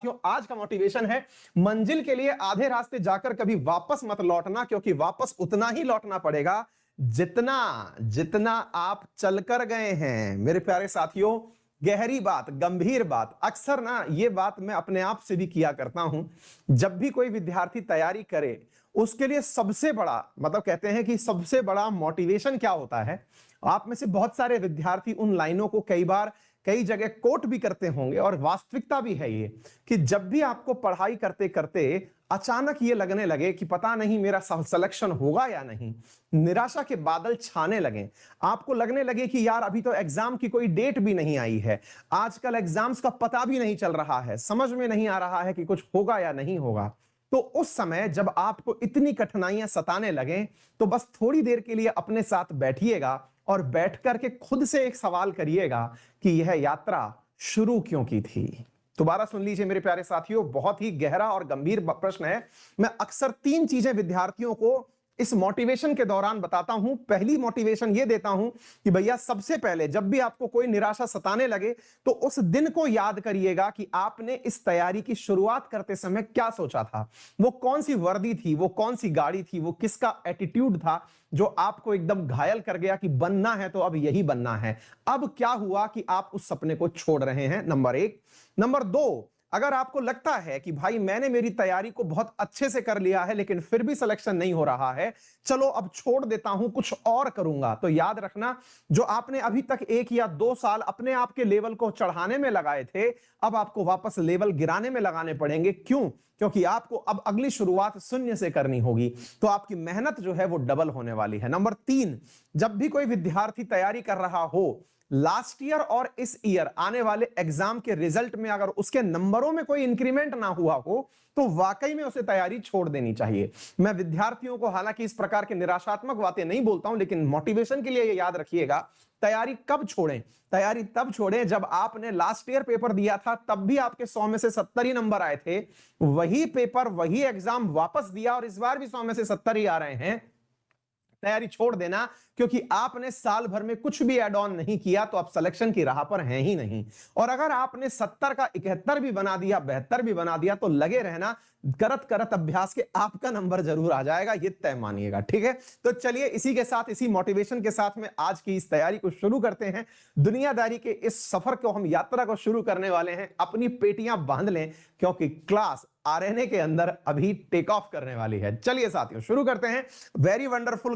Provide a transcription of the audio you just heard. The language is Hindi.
क्यों आज का मोटिवेशन है, मंजिल के लिए आधे रास्ते जाकर कभी वापस मत लौटना, क्योंकि वापस उतना ही लौटना पड़ेगा जितना जितना आप चलकर गए हैं। मेरे प्यारे साथियों, गहरी बात, गंभीर बात, अक्सर ना ये बात मैं अपने आप से भी किया करता हूं। जब भी कोई विद्यार्थी तैयारी करे, उसके लिए सबसे बड़ा मतलब कहते हैं कि सबसे बड़ा मोटिवेशन क्या होता है। आप में से बहुत सारे विद्यार्थी उन लाइनों को कई बार कई जगह कोट भी करते होंगे, और वास्तविकता भी है ये कि जब भी आपको पढ़ाई करते करते अचानक ये लगने लगे कि पता नहीं मेरा सिलेक्शन होगा या नहीं, निराशा के बादल छाने लगे, आपको लगने लगे कि यार अभी तो एग्जाम की कोई डेट भी नहीं आई है, आजकल एग्जाम्स का पता भी नहीं चल रहा है, समझ में नहीं आ रहा है कि कुछ होगा या नहीं होगा, तो उस समय जब आपको इतनी कठिनाइयां सताने लगे, तो बस थोड़ी देर के लिए अपने साथ बैठिएगा और बैठ करके खुद से एक सवाल करिएगा कि यह यात्रा शुरू क्यों की थी। दोबारा सुन लीजिए मेरे प्यारे साथियों, बहुत ही गहरा और गंभीर प्रश्न है। मैं अक्सर 3 चीजें विद्यार्थियों को इस मोटिवेशन के दौरान बताता हूं। पहली मोटिवेशन यह देता हूं कि भैया सबसे पहले जब भी आपको कोई निराशा सताने लगे, तो उस दिन को याद करिएगा कि आपने इस तैयारी की शुरुआत करते समय क्या सोचा था। वो कौन सी वर्दी थी, वो कौन सी गाड़ी थी, वो किसका एटीट्यूड था जो आपको एकदम घायल कर गया कि बनना है तो अब यही बनना है। अब क्या हुआ कि आप उस सपने को छोड़ रहे हैं, नंबर 1। नंबर 2, अगर आपको लगता है कि भाई मैंने मेरी तैयारी को बहुत अच्छे से कर लिया है लेकिन फिर भी सिलेक्शन नहीं हो रहा है, चलो अब छोड़ देता हूं, कुछ और करूंगा, तो याद रखना जो आपने अभी तक 1 या 2 साल अपने आप के लेवल को चढ़ाने में लगाए थे, अब आपको वापस लेवल गिराने में लगाने पड़ेंगे। क्यों? क्योंकि आपको अब अगली शुरुआत शून्य से करनी होगी, तो आपकी मेहनत जो है वो डबल होने वाली है। नंबर 3, जब भी कोई विद्यार्थी तैयारी कर रहा हो, लास्ट ईयर और इस ईयर आने वाले एग्जाम के रिजल्ट में अगर उसके नंबरों में कोई इंक्रीमेंट ना हुआ हो, तो वाकई में उसे तैयारी छोड़ देनी चाहिए। मैं विद्यार्थियों को हालांकि इस प्रकार की निराशात्मक बातें नहीं बोलता हूं, लेकिन मोटिवेशन के लिए ये याद रखिएगा, तैयारी कब छोड़ें? तैयारी तब छोड़ें जब आपने लास्ट ईयर पेपर दिया था, तब भी आपके 100 में से 70 ही नंबर आए थे, वही पेपर वही एग्जाम वापस दिया और इस बार भी 100 में से 70 ही आ रहे हैं, तैयारी छोड़ देना, क्योंकि आपने साल भर में कुछ भी एड ऑन नहीं किया, तो आप सिलेक्शन की राह पर हैं ही नहीं। और अगर आपने 70 का 71 भी बना दिया, 72 भी बना दिया, तो लगे रहना, करत करत अभ्यास के आपका नंबर जरूर आ जाएगा, ये तय मानिएगा। ठीक है, तो चलिए इसी के साथ, इसी मोटिवेशन के साथ में आज की इस तैयारी को शुरू करते हैं। दुनियादारी के इस सफर को, हम यात्रा को शुरू करने वाले हैं। अपनी पेटियां बांध लें, क्योंकि क्लास आरएनए के अंदर अभी टेक ऑफ करने वाली है। चलिए साथियों शुरू करते हैं। Very wonderful